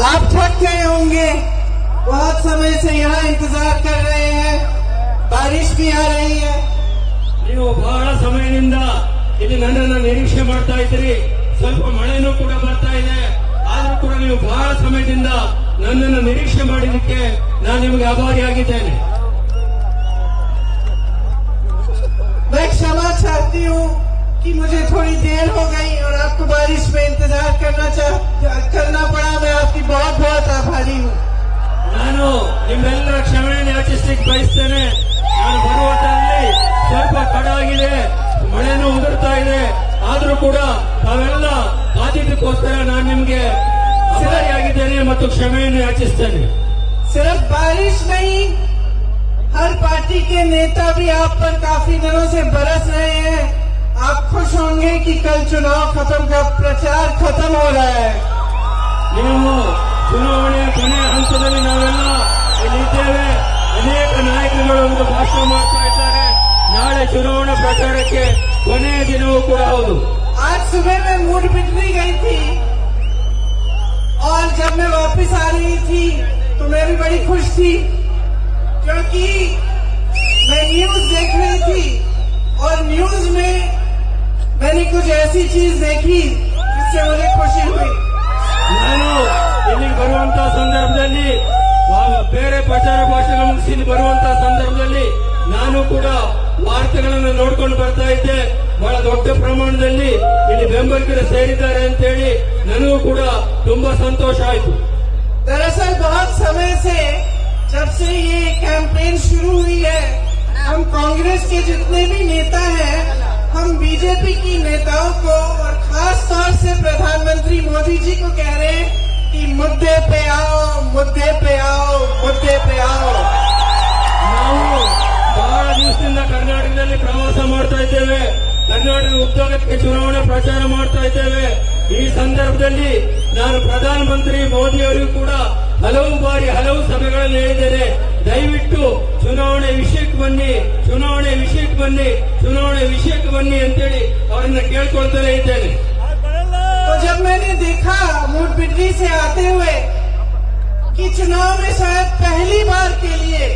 आप थक गए होंगे, बहुत समय से यहाँ इंतजार कर रहे हैं, बारिश भी आ रही है। ನೀವು ಬಹಳ ಸಮಯದಿಂದ ಇಲ್ಲಿ ನನ್ನನ್ನು ನಿರೀಕ್ಷೆ ಮಾಡ್ತಾ ಇದ್ದೀರಿ. ಸ್ವಲ್ಪ ಮಳೆನೂ ಕೂಡ ಬರ್ತಾ ಇದೆ. ಆದ್ರೂ ಕೂಡ ನೀವು ಬಹಳ ಸಮಯದಿಂದ ನನ್ನನ್ನು ನಿರೀಕ್ಷೆ ಮಾಡಿದ್ದಕ್ಕೆ ನಾನು ನಿಮಗೆ ಆಭಾರಿಯಾಗಿದ್ದೇನೆ. मैं क्षमा चाहती हूँ कि मुझे थोड़ी देर हो गई और आपको बारिश में इंतजार करना पड़ा। मैं आपकी बहुत बहुत आभारी हूँ। ನಾನು ನಿಮ್ಮೆಲ್ಲರ ಕ್ಷಮೆಯನ್ನು ಯಾಚಿಸಲಿಕ್ಕೆ ಬಯಸ್ತೇನೆ. ನಾನು ಬರುವುದರಲ್ಲಿ ಸ್ವಲ್ಪ ತಡ ಆಗಿದೆ, ಮಳೆನೂ ಉದುರ್ತಾ ಇದೆ. ಆದ್ರೂ ಕೂಡ ತಾವೆಲ್ಲ ಬಾಧ್ಯತೆಗೋಸ್ಕರ ನಾನು ನಿಮ್ಗೆ ಆಭಾರಿಯಾಗಿದ್ದೇನೆ ಮತ್ತು ಕ್ಷಮೆಯನ್ನು ಯಾಚಿಸ್ತೇನೆ. सिर्फ बारिश नहीं, हर पार्टी के नेता भी आप पर काफी दिनों से बरस रहे हैं। आप खुश होंगे कि कल चुनाव खत्म का प्रचार खत्म हो रहा है। ನೀವು ಚುನಾವಣೆಯ ಕೊನೆಯ ಹಂತದಲ್ಲಿ ನಾವೆಲ್ಲ ಇಲ್ಲಿದ್ದೇವೆ. ಅನೇಕ ನಾಯಕರುಗಳು ಒಂದು ಭಾಷಣ ಮಾಡ್ತಾ ಇದ್ದಾರೆ. ನಾಳೆ ಚುನಾವಣಾ ಪ್ರಚಾರಕ್ಕೆ ಕೊನೆಯ ದಿನವೂ ಕೂಡ ಹೌದು. आज सुबह मैं मूड बिगड़ी गई थी और जब मैं वापस आ रही थी तो मैं भी बड़ी खुश थी, क्योंकि मैं न्यूज देख रही थी और न्यूज में मैंने कुछ ऐसी चीज देखी जिससे मुझे खुशी हुई। ನಾನು ಇಲ್ಲಿಗೆ ಬರುವಂತಹ ಸಂದರ್ಭದಲ್ಲಿ ಬೇರೆ ಪ್ರಚಾರ ಭಾಷಣ ಮುಗಿಸಿ ಬರುವಂತಹ ಸಂದರ್ಭದಲ್ಲಿ ನಾನು ಕೂಡ ವಾರ್ತೆಗಳನ್ನು ನೋಡ್ಕೊಂಡು ಬರ್ತಾ ಇದ್ದೆ. ಬಹಳ ದೊಡ್ಡ ಪ್ರಮಾಣದಲ್ಲಿ ಇಲ್ಲಿ ಬೆಂಬಲಿಗರು ಸೇರಿದ್ದಾರೆ ಅಂತೇಳಿ ನನಗೂ ಕೂಡ ತುಂಬಾ ಸಂತೋಷ ಆಯಿತು. दरअसल बहुत समय से जब से ये कैंपेन शुरू हुई है, हम कांग्रेस के जितने भी नेता हैं, हम बीजेपी की नेताओं को और खास तौर से प्रधानमंत्री मोदी जी को कह रहे हैं कि मुद्दे पे आओ, मुद्दे पे आओ, मुद्दे पे आओ। ನಾವು ಬಹಳ ದಿವಸದಿಂದ ಕರ್ನಾಟಕದಲ್ಲಿ ಪ್ರವಾಸ ಮಾಡ್ತಾ ಇದ್ದೇವೆ. ಕರ್ನಾಟಕ ಉದ್ಯೋಗಕ್ಕೆ ಚುನಾವಣಾ ಪ್ರಚಾರ ಮಾಡ್ತಾ ಇದ್ದೇವೆ. ಈ ಸಂದರ್ಭದಲ್ಲಿ ನಾನು ಪ್ರಧಾನಮಂತ್ರಿ ಮೋದಿ ಅವರಿಗೂ ಕೂಡ ಹಲವು ಬಾರಿ ಹಲವು ಸಭೆಗಳಲ್ಲಿ ಹೇಳಿದ್ದೇನೆ, ದಯವಿಟ್ಟು ಚುನಾವಣೆ ವಿಷಯಕ್ಕೆ ಬನ್ನಿ, ಚುನಾವಣೆ ವಿಷಯಕ್ಕೆ ಬನ್ನಿ, ಚುನಾವಣೆ ವಿಷಯಕ್ಕೆ ಬನ್ನಿ ಅಂತೇಳಿ ಅವರನ್ನ ಕೇಳ್ಕೊಳ್ತಾನೆ ಇದ್ದೇನೆ. तो जब मैंने देखा मूड बिजली से आते हुए कि चुनाव में शायद पहली बार के लिए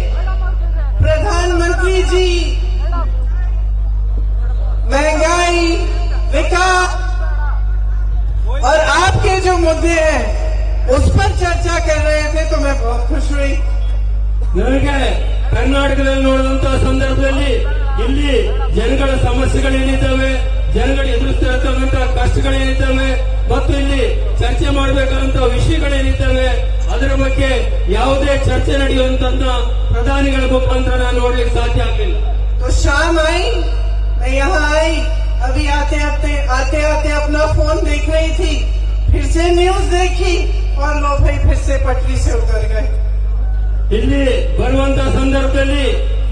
प्रधानमंत्री जी महंगाई, विकास और आपके जो मुद्दे हैं उस पर चर्चा कर रहे थे तो मैं बहुत खुश हुई। ನನಗೆ ಕರ್ನಾಟಕದಲ್ಲಿ ನೋಡಿದಂತಹ ಸಂದರ್ಭದಲ್ಲಿ ಇಲ್ಲಿ ಜನಗಳ ಸಮಸ್ಯೆಗಳೇನಿದ್ದಾವೆ, ಜನಗಳು ಎದುರಿಸ್ತಿರತಕ್ಕಂತಹ ಕಷ್ಟಗಳೇನಿದ್ದಾವೆ ಮತ್ತು ಇಲ್ಲಿ ಚರ್ಚೆ ಮಾಡಬೇಕಾದಂತಹ ವಿಷಯಗಳೇನಿದ್ದಾವೆ ಅದರ ಬಗ್ಗೆ ಯಾವುದೇ ಚರ್ಚೆ ನಡೆಯುವಂತ ಪ್ರಧಾನಿಗಳ ಮುಖಾಂತರ ನಾನು ನೋಡ್ಲಿಕ್ಕೆ ಸಾಧ್ಯ ಆಗಲಿಲ್ಲ. तो शाम आई, मैं यहाँ आई, अभी आते आते अपना फोन देख रही थी, फिर से न्यूज देखी और लो भाई फिर से पटरी से उतर गए। ಇಲ್ಲಿ ಬರುವಂತಹ ಸಂದರ್ಭದಲ್ಲಿ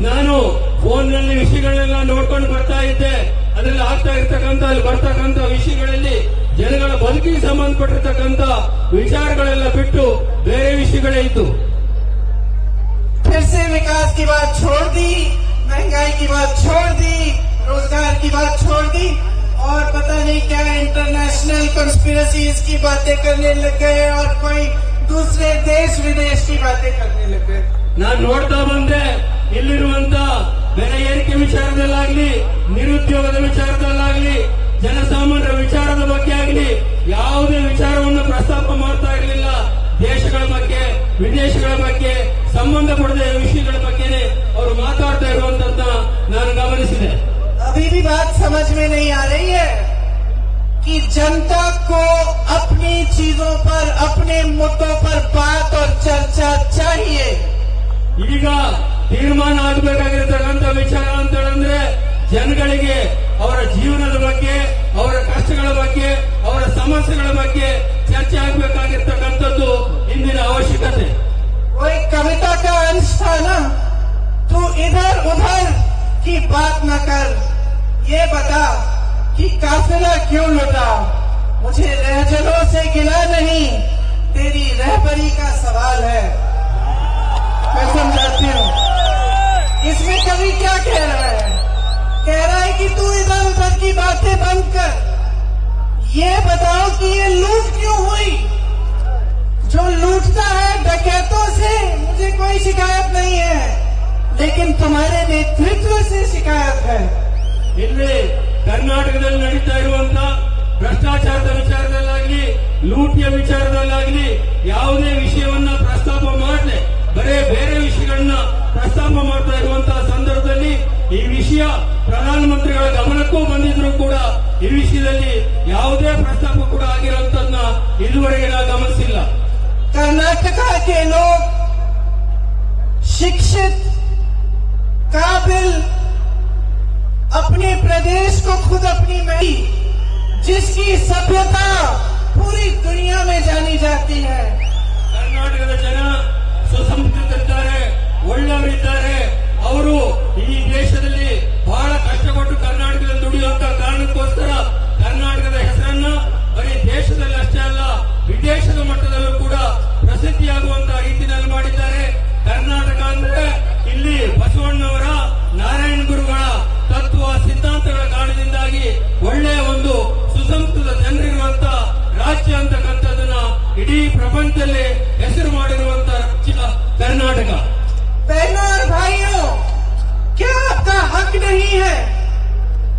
ನಾನು ಫೋನ್ನಲ್ಲಿ ವಿಷಯಗಳನ್ನೆಲ್ಲ ನೋಡ್ಕೊಂಡು ಬರ್ತಾ ಇದ್ದೆ. ಅದರಲ್ಲಿ ಆಗ್ತಾ ಇರ್ತಕ್ಕಂಥ ಅಲ್ಲಿ ಬರ್ತಕ್ಕಂಥ ವಿಷಯಗಳಲ್ಲಿ ಜನಗಳ ಬದುಕಿಗೆ ಸಂಬಂಧಪಟ್ಟಿರ್ತಕ್ಕಂಥ ವಿಚಾರಗಳೆಲ್ಲ ಬಿಟ್ಟು ಬೇರೆ ವಿಷಯಗಳೇ ಇತ್ತು. फिर से विकास की बात छोड़ दी, महंगाई की बात छोड़ दी, रोजगार की बात छोड़ दी और पता नहीं क्या इंटरनेशनल कॉन्स्पिरेसीज की बातें करने लग गए और कोई दूसरे देश विदेश की बातें करने लग गए। ನಾನು ನೋಡ್ತಾ ಬಂದೆ, ಇಲ್ಲಿರುವಂತ ಬೆಲೆ ಏರಿಕೆ ವಿಚಾರದಲ್ಲಾಗ್ಲಿ, ನಿರುದ್ಯೋಗದ ವಿಚಾರದಲ್ಲಾಗ್ಲಿ, ಜನಸಾಮಾನ್ಯರ ವಿಚಾರದ ಬಗ್ಗೆ ಆಗಲಿ ಯಾವುದೇ ವಿಚಾರವನ್ನು ಪ್ರಸ್ತಾಪ ಮಾಡ್ತಾ ಇರಲಿಲ್ಲ. ದೇಶಗಳ ಬಗ್ಗೆ, ವಿದೇಶಗಳ ಬಗ್ಗೆ, ಸಂಬಂಧಪಡದ ವಿಷಯಗಳ ಬಗ್ಗೆನೇ ಅವರು ಮಾತಾಡ್ತಾ ಇರುವಂತದ್ದ ನಾನು ಗಮನಿಸಿದೆ. अभी भी बात समझ में नहीं आ रही है कि जनता को अपनी चीजों पर, अपने मुद्दों पर बात और चर्चा चाहिए। ಈಗ ತೀರ್ಮಾನ ಆಗಬೇಕಾಗಿರ್ತಕ್ಕಂಥ ವಿಚಾರ ಅಂತ ಹೇಳಿದ್ರೆ ಜನಗಳಿಗೆ ಅವರ ಜೀವನದ ಬಗ್ಗೆ, ಅವರ ಕಷ್ಟಗಳ ಬಗ್ಗೆ, ಅವರ ಸಮಸ್ಯೆಗಳ ಬಗ್ಗೆ ಚರ್ಚೆ ಆಗಬೇಕಾಗಿರ್ತಕ್ಕಂಥದ್ದು ಇಂದಿನ ಅವಶ್ಯಕತೆ. वो एक कविता का अंश था ना, तू इधर उधर की बात न कर, ये बता कि काफिला क्यों लुटा। मुझे रहजलों से गिला नहीं, तेरी रहबरी का सवाल है। मैं समझाती हूँ इसमें कवि क्या कह रहा है। कह रहा है कि तू इधर उधर की बातें बंद कर, ये बताओ कि ये लूट क्यों हुई। जो लूट कोई शिकायत नहीं है, लेकिन तुम्हारे नेतृत्व से शिकायत है। ಇಲ್ಲಿ ಕರ್ನಾಟಕದಲ್ಲಿ ನಡೀತಾ ಇರುವಂತ ಭ್ರಷ್ಟಾಚಾರದ ವಿಚಾರದಲ್ಲಾಗ್ಲಿ, ಲೂಟಿಯ ವಿಚಾರದಲ್ಲಾಗ್ಲಿ ಯಾವುದೇ ವಿಷಯವನ್ನ ಪ್ರಸ್ತಾಪ ಮಾಡದೆ ಬರೇ ಬೇರೆ ವಿಷಯಗಳನ್ನ ಪ್ರಸ್ತಾಪ ಮಾಡ್ತಾ ಇರುವಂತಹ ಸಂದರ್ಭದಲ್ಲಿ ಈ ವಿಷಯ ಪ್ರಧಾನಮಂತ್ರಿಗಳ ಗಮನಕ್ಕೂ ಬಂದಿದ್ರು ಕೂಡ ಈ ವಿಷಯದಲ್ಲಿ ಯಾವುದೇ ಪ್ರಸ್ತಾಪ ಕೂಡ ಆಗಿರುವಂತದನ್ನ ಇದುವರೆಗೆ ನಾವು ಗಮನಿಸಿಲ್ಲ। कर्नाटका के लोग शिक्षित, काबिल, अपने प्रदेश को खुद अपनी महती, जिसकी सभ्यता पूरी दुनिया में जानी जाती है। ಕರ್ನಾಟಕದ ಜನ ಸುಸಂಸ್ಕೃತರಿದ್ದಾರೆ, ಒಳ್ಳೆಯವರಿದ್ದಾರೆ। ಅವರು ಈ ದೇಶದಲ್ಲಿ ಬಹಳ ಕಷ್ಟಪಟ್ಟು ಕರ್ನಾಟಕದಲ್ಲಿ ದುಡಿಯುವಂತ ಕಾರಣಕ್ಕೋಸ್ಕರ ಕರ್ನಾಟಕದ ಹೆಸರನ್ನ ಬರೀ ದೇಶದಲ್ಲಿ ಅಷ್ಟೇ ಅಲ್ಲ ವಿದೇಶದ ಮಟ್ಟದಲ್ಲೂ ಕೂಡ ಪ್ರಸಿದ್ಧಿಯಾಗುವಂತಹ ರೀತಿಯಲ್ಲಿ ಮಾಡಿದ್ದಾರೆ। ಕರ್ನಾಟಕ ಅಂದ್ರೆ ಇಲ್ಲಿ ಬಸವಣ್ಣವರ, ನಾರಾಯಣ ಗುರುಗಳ ತತ್ವ ಸಿದ್ಧಾಂತಗಳ ಕಾರಣದಿಂದಾಗಿ ಒಳ್ಳೆಯ ಒಂದು ಸುಸಂಸ್ಕೃತ ಜನರಿರುವಂತ ರಾಜ್ಯ ಅಂತಕ್ಕಂಥದ್ದನ್ನ ಇಡೀ ಪ್ರಪಂಚದಲ್ಲಿ ಹೆಸರು ಮಾಡಿರುವಂತಹ ರಾಜ್ಯ ಕರ್ನಾಟಕ। बहनों और भाइयों, क्या आपका हक नहीं है,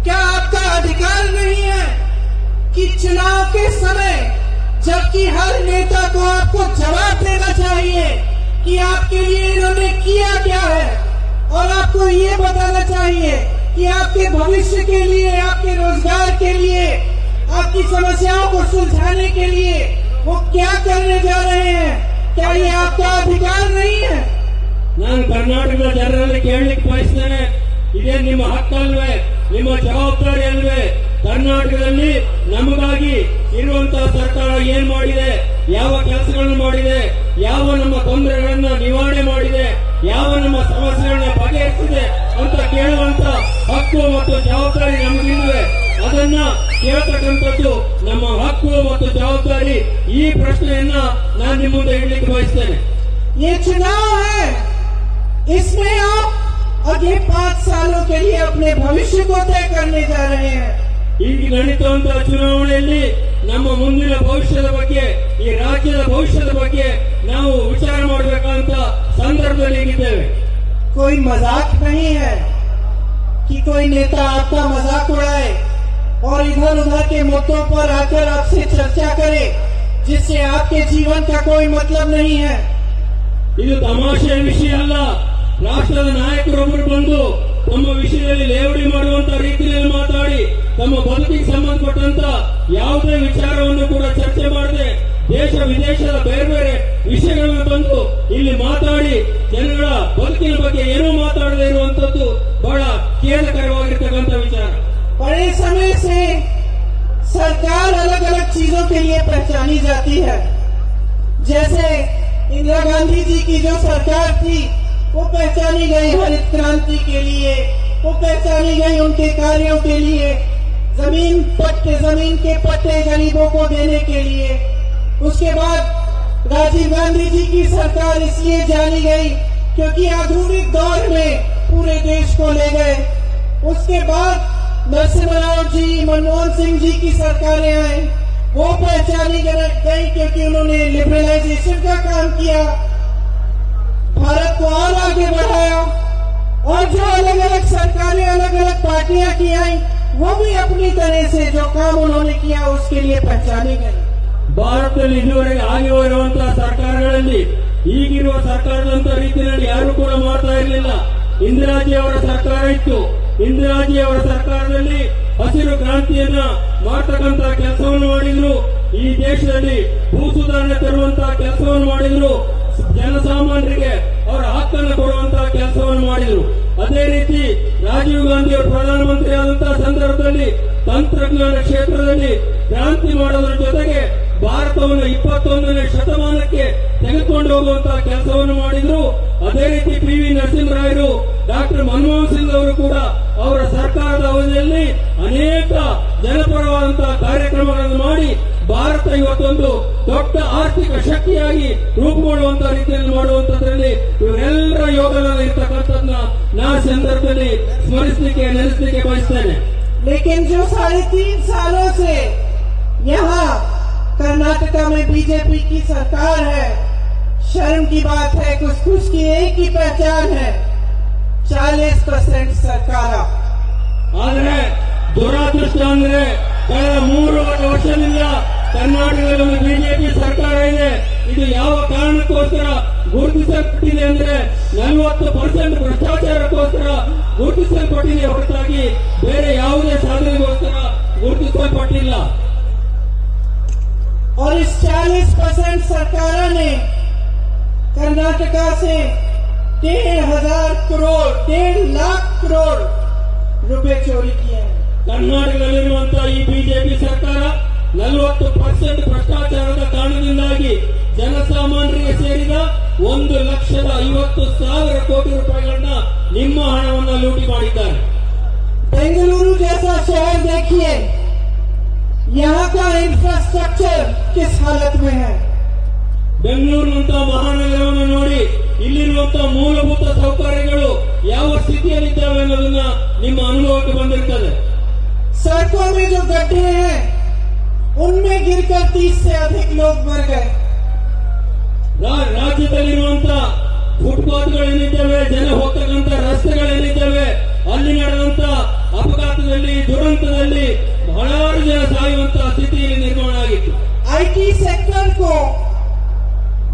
क्या आपका अधिकार नहीं है कि चुनाव के समय जबकि हर नेता को आपको जवाब देना चाहिए कि आपके लिए इन्होंने किया क्या है, और आपको ये बताना चाहिए कि आपके भविष्य के लिए, आपके रोजगार के लिए, आपकी समस्याओं को सुलझाने के लिए वो क्या करने जा रहे हैं। क्या ये आपका अधिकार नहीं है? ನಾನು ಕರ್ನಾಟಕದ ಜನರಲ್ಲಿ ಕೇಳಲಿಕ್ಕೆ ಬಯಸ್ತೇನೆ, ಇದೇ ನಿಮ್ಮ ಹಕ್ಕಲ್ವೇ, ನಿಮ್ಮ ಜವಾಬ್ದಾರಿ ಅಲ್ವೇ? ಕರ್ನಾಟಕದಲ್ಲಿ ನಮಗಾಗಿ ಇರುವಂತಹ ಸರ್ಕಾರ ಏನ್ ಮಾಡಿದೆ, ಯಾವ ಕೆಲಸಗಳನ್ನು ಮಾಡಿದೆ, ಯಾವ ನಮ್ಮ ತೊಂದರೆಗಳನ್ನ ನಿವಾರಣೆ ಮಾಡಿದೆ, ಯಾವ ನಮ್ಮ ಸಮಸ್ಯೆಗಳನ್ನ ಬಗೆಹರಿಸಿದೆ ಅಂತ ಕೇಳುವಂತ ಹಕ್ಕು ಮತ್ತು ಜವಾಬ್ದಾರಿ ನಮಗಿಲ್ವೇ? ಅದನ್ನ ಕೇಳತಕ್ಕಂಥದ್ದು ನಮ್ಮ ಹಕ್ಕು ಮತ್ತು ಜವಾಬ್ದಾರಿ। ಈ ಪ್ರಶ್ನೆಯನ್ನ ನಾನು ನಿಮ್ಮ ಮುಂದೆ ಇಡ್ಲಿಕ್ಕೆ ಬಯಸ್ತೇನೆ। ये चुनाव है, इसमें आप अगले 5 सालों के लिए अपने भविष्य को तय करने जा रहे हैं। ಈಗ ನಡೀತುವಂತಹ ಚುನಾವಣೆಯಲ್ಲಿ ನಮ್ಮ ಮುಂದಿನ ಭವಿಷ್ಯದ ಬಗ್ಗೆ, ಈ ರಾಜ್ಯದ ಭವಿಷ್ಯದ ಬಗ್ಗೆ ನಾವು ವಿಚಾರ ಮಾಡಬೇಕಂತ ಸಂದರ್ಭದಲ್ಲಿ ಇದ್ದೇವೆ। कोई मजाक नहीं है कि कोई नेता आपका मजाक उड़ाए और इधर उधर के मुद्दों पर आकर आपसे चर्चा करे जिससे आपके जीवन का कोई मतलब नहीं है। ಇದು ತಮಾಷೆಯ ವಿಷಯ ಅಲ್ಲ। ರಾಷ್ಟ್ರದ ನಾಯಕರೊಬ್ಬರು ಬಂದು ತಮ್ಮ ವಿಷಯದಲ್ಲಿ ಲೇವಡಿ ಮಾಡುವಂತ ರೀತಿಯಲ್ಲಿ ಮಾತಾಡಿ ತಮ್ಮ ಬದುಕಿಗೆ ಸಂಬಂಧಪಟ್ಟಂತ ಯಾವುದೇ ವಿಚಾರವನ್ನು ಕೂಡ ಚರ್ಚೆ ಮಾಡದೆ ದೇಶ ವಿದೇಶದ ಬೇರೆ ಬೇರೆ ವಿಷಯಗಳನ್ನು ತಂದು ಇಲ್ಲಿ ಮಾತಾಡಿ ಜನಗಳ ಬದುಕಿನ ಬಗ್ಗೆ ಏನೂ ಮಾತಾಡದೇ ಇರುವಂತದ್ದು ಬಹಳ ಖೇದಕರವಾಗಿರ್ತಕ್ಕಂಥ ವಿಚಾರ। बड़े समय से सरकार अलग अलग चीजों के लिए पहचानी जाती है। जैसे इंदिरा गांधी जी की जो सरकार थी वो पहचानी गई हरित क्रांति के लिए, वो पहचानी गई उनके कार्यों के लिए, जमीन के पट्टे गरीबों को देने के लिए। उसके बाद राजीव गांधी जी की सरकार इसलिए जानी गई क्योंकि आधुनिक दौर में पूरे देश को ले गए। उसके बाद नरसिम्हा जी, मनमोहन सिंह जी की सरकारें आई, वो पहचानी गई क्योंकि उन्होंने लिबरलाइजेशन का काम किया, भारत को और आगे बढ़ाया। और जो अलग अलग सरकारें, अलग अलग पार्टियां की आई, वो भी अपनी तरह से जो काम उन्होंने किया उसके लिए पहचानी गई। ಭಾರತದಲ್ಲಿ ಇದುವರೆಗೆ ಆಗಿ ಹೋಗಿರುವಂತಹ ಸರ್ಕಾರಗಳಲ್ಲಿ ಈಗಿರುವ ಸರ್ಕಾರದಂತ ರೀತಿಯಲ್ಲಿ ಯಾರು ಕೂಡ ಮಾಡ್ತಾ ಇರಲಿಲ್ಲ। ಇಂದಿರಾಜಿಯವರ ಸರ್ಕಾರ ಇತ್ತು, ಇಂದಿರಾಜಿಯವರ ಸರ್ಕಾರದಲ್ಲಿ ಹಸಿರು ಕ್ರಾಂತಿಯನ್ನ ಮಾಡತಕ್ಕಂತಹ ಕೆಲಸವನ್ನು ಮಾಡಿದ್ರು, ಈ ದೇಶದಲ್ಲಿ ಭೂ ಸುಧಾರಣೆ ತರುವಂತಹ ಕೆಲಸವನ್ನು ಮಾಡಿದ್ರು, ಜನಸಾಮಾನ್ಯರಿಗೆ ಅವರ ಹಕ್ಕನ್ನು ಕೊಡುವಂತಹ ಕೆಲಸವನ್ನು ಮಾಡಿದ್ರು। ಅದೇ ರೀತಿ ರಾಜೀವ್ ಗಾಂಧಿ ಅವರು ಪ್ರಧಾನಮಂತ್ರಿ ಆದಂತಹ ಸಂದರ್ಭದಲ್ಲಿ ತಂತ್ರಜ್ಞಾನ ಕ್ಷೇತ್ರದಲ್ಲಿ ಕ್ರಾಂತಿ ಮಾಡೋದ್ರ ಜೊತೆಗೆ ಭಾರತವನ್ನು 21ನೇ ಶತಮಾನಕ್ಕೆ ತೆಗೆದುಕೊಂಡು ಹೋಗುವಂತಹ ಕೆಲಸವನ್ನು ಮಾಡಿದ್ರು। ಅದೇ ರೀತಿ PV ನರಸಿಂಹರಾಯರು, ಡಾಕ್ಟರ್ ಮನಮೋಹನ್ ಸಿಂಗ್ ಅವರು ಕೂಡ ಅವರ ಸರ್ಕಾರದ ಅವಧಿಯಲ್ಲಿ ಅನೇಕ ಜನಪರವಾದಂತಹ ಕಾರ್ಯಕ್ರಮಗಳನ್ನು ಮಾಡಿ ಭಾರತ ಇವತ್ತೊಂದು ದೊಡ್ಡ ಆರ್ಥಿಕ ಶಕ್ತಿಯಾಗಿ ರೂಪುಗೊಳ್ಳುವಂತಹ ರೀತಿಯಲ್ಲಿ ಮಾಡುವಂತದ್ರಲ್ಲಿ ಇವರೆಲ್ಲರ ಯೋಗದಾನ ಇರ್ತಕ್ಕಂಥದ್ದನ್ನ ನಾ ಸಂದರ್ಭದಲ್ಲಿ ಸ್ಮರಿಸಲಿಕ್ಕೆ ನೆನೆಸಲಿಕ್ಕೆ ಬಯಸ್ತೇನೆ। लेकिन जो 3.5 सालों से यहाँ कर्नाटका में बीजेपी की सरकार है, शर्म की बात है, कुछ की एक ही पहचान है, 40% सरकार। ಆದರೆ ದುರಾದೃಷ್ಟ ಅಂದ್ರೆ ಕಳೆದ 3 ವರ್ಷದಿಂದ ಕರ್ನಾಟಕದಲ್ಲಿ ಒಂದು ಬಿಜೆಪಿ ಸರ್ಕಾರ ಇದೆ. ಇದು ಯಾವ ಕಾರಣಕ್ಕೋಸ್ಕರ ಗುರುತಿಸಲ್ಪಟ್ಟಿದೆ ಅಂದ್ರೆ 40% ಭ್ರಷ್ಟಾಚಾರಕ್ಕೋಸ್ಕರ ಗುರುತಿಸಲ್ಪಟ್ಟಿದೆ ಹೊರತಾಗಿ ಬೇರೆ ಯಾವುದೇ ಸಾಧನೆಗೋಸ್ಕರ ಗುರುತಿಸಲ್ಪಟ್ಟಿಲ್ಲ. और इस 40% सरकार ने कर्नाटका से 1.5 लाख करोड़ रुपए चोरी किए हैं। ಕರ್ನಾಟಕದಲ್ಲಿರುವಂತಹ ಈ ಬಿಜೆಪಿ ಸರ್ಕಾರ 40% ಭ್ರಷ್ಟಾಚಾರದ ಕಾರಣದಿಂದಾಗಿ ಜನಸಾಮಾನ್ಯರಿಗೆ ಸೇರಿದ 1,50,000 ಕೋಟಿ ರೂಪಾಯಿಗಳನ್ನ ನಿಮ್ಮ ಹಣವನ್ನು ಲೂಟಿ ಮಾಡಿದ್ದಾರೆ. बेंगलुरु जैसा शहर देखिए, यहाँ का इंफ्रास्ट्रक्चर किस हालत में है। ಬೆಂಗಳೂರಿನಂತಹ ಮಹಾನಗರವನ್ನು ನೋಡಿ, ಇಲ್ಲಿರುವಂತಹ ಮೂಲಭೂತ ಸೌಕರ್ಯಗಳು ಯಾವ ಸ್ಥಿತಿಯಲ್ಲಿದ್ದಾವೆ ಅನ್ನೋದನ್ನ ನಿಮ್ಮ ಅನುಭವಕ್ಕೆ ಬಂದಿರ್ತದೆ. सड़कों में जो गड्ढे हैं उनमें गिरकर 30 से अधिक लोग मर गए। ರಾಜ್ಯದಲ್ಲಿರುವಂತಹ ಫುಟ್ಪಾತ್ಗಳೇನಿದ್ದಾವೆ, ಜನ ಹೋಗ್ತಕ್ಕಂಥ ರಸ್ತೆಗಳೇನಿದ್ದಾವೆ, ಅಲ್ಲಿ ನಡೆದಂತ ಅಪಘಾತದಲ್ಲಿ, ದುರಂತದಲ್ಲಿ ಬಹಳಾರು ಜನ ಸಾಯುವಂತಹ ಸ್ಥಿತಿಯಲ್ಲಿ ನಿರ್ಮಾಣ ಆಗಿತ್ತು. आईटी सेक्टर को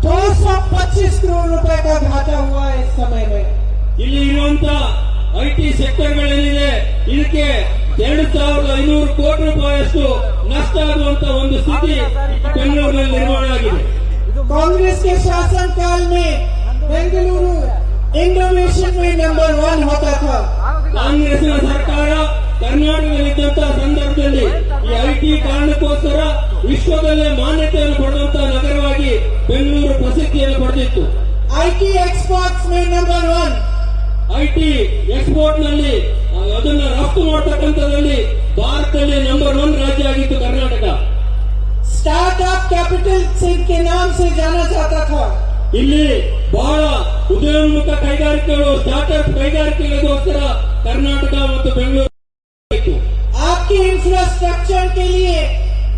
225 करोड़ रुपए का घाटा हुआ है इस समय में। ಇಲ್ಲಿ ಇರುವಂತಹ ಐಟಿ ಸೆಕ್ಟರ್ಗಳೇನಿದೆ, ಇದಕ್ಕೆ 2,500 ಕೋಟಿ ರೂಪಾಯಿಯಷ್ಟು ನಷ್ಟ ಆಗುವಂತಹ ಒಂದು ಸ್ಥಿತಿ ಬೆಂಗಳೂರಿನಲ್ಲಿ ನಿರ್ಮಾಣ ಆಗಿದೆ. कांग्रेस के शासनकाल में बेंगलुरु इंडोनेशिया में नंबर 1 होता था। ಕಾಂಗ್ರೆಸ್ನ ಸರ್ಕಾರ ಕರ್ನಾಟಕದಲ್ಲಿದ್ದಂತಹ ಸಂದರ್ಭದಲ್ಲಿ ಈ ಐಟಿ ಕಾರಣಕ್ಕೋಸ್ಕರ ವಿಶ್ವದಲ್ಲೇ ಮಾನ್ಯತೆಯನ್ನು ಪಡೆದಂತಹ ನಗರವಾಗಿ ಬೆಂಗಳೂರು ಪ್ರಸಿದ್ಧಿಯನ್ನು ಪಡೆದಿತ್ತು. आईटी एक्सपोर्ट्स में नंबर 1। ಐಟಿ ಎಕ್ಸ್ಪೋರ್ಟ್ ನಲ್ಲಿ ಅದನ್ನ ರಫ್ತು ಮಾಡತಕ್ಕಂಥದ್ದಲ್ಲಿ ಭಾರತದಲ್ಲಿ ನಂಬರ್ 1 ರಾಜ್ಯ ಆಗಿತ್ತು ಕರ್ನಾಟಕ. स्टार्टअप कैपिटल के नाम से जाना जाता था। ಇಲ್ಲಿ ಬಹಳ ಉದಯೋನ್ಮುಖ ಕೈಗಾರಿಕೆಗಳು, ಸ್ಟಾರ್ಟ್ಅಪ್ ಕೈಗಾರಿಕೆಗಳಿಗೋಸ್ಕರ ಕರ್ನಾಟಕ ಮತ್ತು ಬೆಂಗಳೂರು ಇತ್ತು. आपकी इंफ्रास्ट्रक्चर के लिए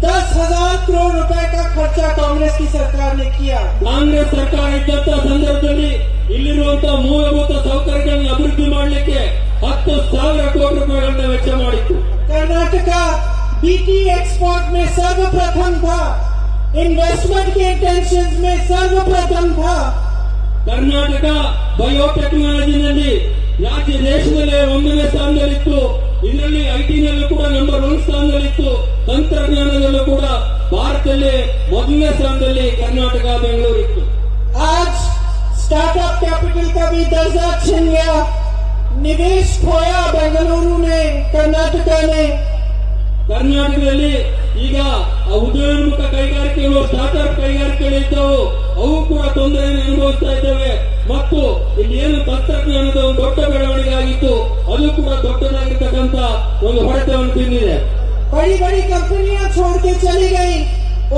10,000 करोड़ रुपए का खर्चा कांग्रेस की सरकार ने किया। ಕಾಂಗ್ರೆಸ್ ಸರ್ಕಾರ ಇದ್ದಂತಹ ಸಂದರ್ಭದಲ್ಲಿ ಇಲ್ಲಿರುವಂತಹ ಮೂಲಭೂತ ಸೌಕರ್ಯಗಳನ್ನು ಅಭಿವೃದ್ಧಿ ಮಾಡಲಿಕ್ಕೆ 10,000 ಕೋಟಿ ರೂಪಾಯಿಗಳನ್ನ ವೆಚ್ಚ ಮಾಡಿತ್ತು. कर्नाटका बीटी एक्सपोर्ट में सर्वप्रथम था, इन्वेस्टमेंट के इंटेंशंस में सर्वप्रथम था। ಕರ್ನಾಟಕ ಬಯೋಟೆಕ್ನಾಲಜಿನಲ್ಲಿ ರಾಜ್ಯ ದೇಶದಲ್ಲೇ 1ನೇ ಸ್ಥಾನದಲ್ಲಿತ್ತು. ಇದರಲ್ಲಿ ಐಟಿನಲ್ಲೂ ಕೂಡ ನಂಬರ್ 1 ಸ್ಥಾನದಲ್ಲಿತ್ತು. ತಂತ್ರಜ್ಞಾನದಲ್ಲೂ ಕೂಡ ಭಾರತದಲ್ಲಿ 1ನೇ ಸ್ಥಾನದಲ್ಲಿ ಕರ್ನಾಟಕ, ಬೆಂಗಳೂರು ಇತ್ತು. आज स्टार्टअप कैपिटल का भी दर्जा छिन गया, निवेश खोया बेंगलुरु ने, कर्नाटका ने। ಕರ್ನಾಟಕದಲ್ಲಿ ಈಗ ಉದಯೋನ್ಮುಖ ಕೈಗಾರಿಕೆಗಳು, ಸ್ಟಾರ್ಟ್ಅಪ್ ಕೈಗಾರಿಕೆಗಳಿದ್ದವು, ಅವು ಕೂಡ ತೊಂದರೆಯನ್ನು ಅನುಭವಿಸ್ತಾ ಇದ್ದೇವೆ. ಮತ್ತು ಇಲ್ಲಿ ಏನು ತಂತ್ರಜ್ಞಾನದ ಒಂದು ದೊಡ್ಡ ಬೆಳವಣಿಗೆ ಆಗಿತ್ತು, ಅದು ಕೂಡ ದೊಡ್ಡದಾಗಿರ್ತಕ್ಕಂಥ ಒಂದು ಹೊಡೆತವನ್ನು ತಿಂದಿದೆ. बड़ी बड़ी कंपनियां छोड़ के चली गई।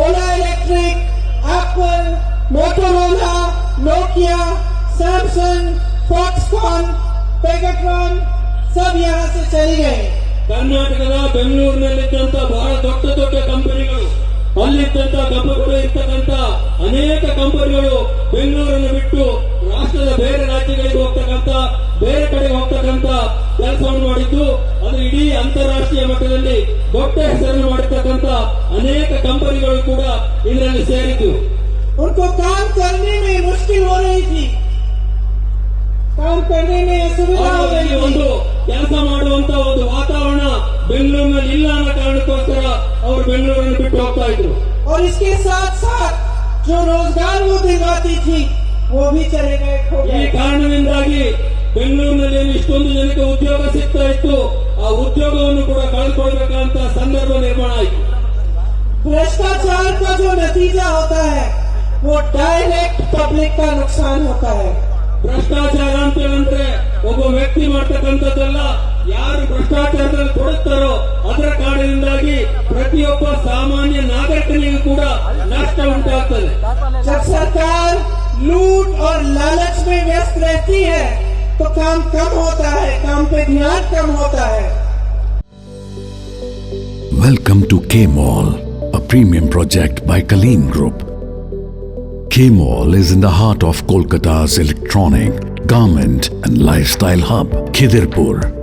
Ola electric, Apple, Motorola, Nokia, Samsung, Foxconn, Pegatron सब यहाँ से चली गई। ಕರ್ನಾಟಕದ ಬೆಂಗಳೂರಿನಲ್ಲಿದ್ದಂತ ಬಹಳ ದೊಡ್ಡ ದೊಡ್ಡ ಕಂಪನಿಗಳು, ಅಲ್ಲಿದ್ದಂತ ಕಂಪನಿಗಳು ಇರ್ತಕ್ಕಂಥ ಅನೇಕ ಕಂಪನಿಗಳು ಬೆಂಗಳೂರನ್ನು ಬಿಟ್ಟು ರಾಷ್ಟ್ರದ ಬೇರೆ ರಾಜ್ಯಗಳಿಗೆ ಹೋಗ್ತಕ್ಕಂಥ, ಬೇರೆ ಕಡೆಗೆ ಹೋಗ್ತಕ್ಕಂಥ ಕೆಲಸವನ್ನು ಮಾಡಿದ್ದು. ಅದು ಇಡೀ ಅಂತಾರಾಷ್ಟ್ರೀಯ ಮಟ್ಟದಲ್ಲಿ ದೊಡ್ಡ ಹೆಸರನ್ನು ಮಾಡಿರ್ತಕ್ಕಂಥ ಅನೇಕ ಕಂಪನಿಗಳು ಕೂಡ ಇದರಲ್ಲಿ ಸೇರಿದ್ದು. उनको काम करने में मुश्किल हो रही थी, काम करने में असुविधा हो रही ಒಂದು थी। ಕೆಲಸ ಮಾಡುವಂತ ಒಂದು ವಾತಾವರಣ ಬೆಂಗಳೂರಿನಲ್ಲಿ ಇಲ್ಲ ಅನ್ನೋ ಕಾರಣಕ್ಕೋಸ್ಕರ ಅವರು ಬೆಂಗಳೂರನ್ನು ಬಿಟ್ಟು ಹೋಗ್ತಾ ಇದ್ರು. और इसके साथ साथ जो रोजगार वो दिलवाती थी वो भी चले गए, खो ಈ गए। ಕಾರಣದಿಂದಾಗಿ ಬೆಂಗಳೂರಿನಲ್ಲಿ ಇಷ್ಟೊಂದು ಜನಕ್ಕೆ ಉದ್ಯೋಗ ಸಿಗ್ತಾ ಇತ್ತು, ಆ ಉದ್ಯೋಗವನ್ನು ಕೂಡ ಕಳೆದುಕೊಳ್ಬೇಕಂತ ಸಂದರ್ಭ ನಿರ್ಮಾಣ ಆಯಿತು. भ्रष्टाचार का जो नतीजा होता है वो डायरेक्ट पब्लिक का नुकसान होता है। ಭ್ರಷ್ಟಾಚಾರ ಅಂತೇಳಂದ್ರೆ ಒಬ್ಬ ವ್ಯಕ್ತಿ ಮಾಡ್ತಕ್ಕಂಥದ್ದಲ್ಲ, ಯಾರು ಭ್ರಷ್ಟಾಚಾರದಲ್ಲಿ ತೊಡಗ್ತಾರೋ ಅದರ ಕಾರಣದಿಂದಾಗಿ ಪ್ರತಿಯೊಬ್ಬ ಸಾಮಾನ್ಯ ನಾಗರಿಕನಿಗೂ ಕೂಡ ನಷ್ಟ ಉಂಟಾಗ್ತದೆ. जब सरकार लूट और लालच में व्यस्त रहती है तो काम कम होता है, काम पे ध्यान कम होता है। Welcome to K Mall, a premium project by Kaleen Group. K-Mall is in the heart of Kolkata's electronic, garment and lifestyle hub, Khidirpur.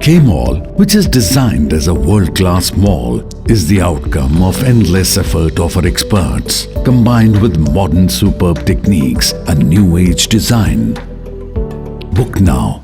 K-Mall, which is designed as a world-class mall, is the outcome of endless effort of our experts, combined with modern superb techniques and new age design. Book now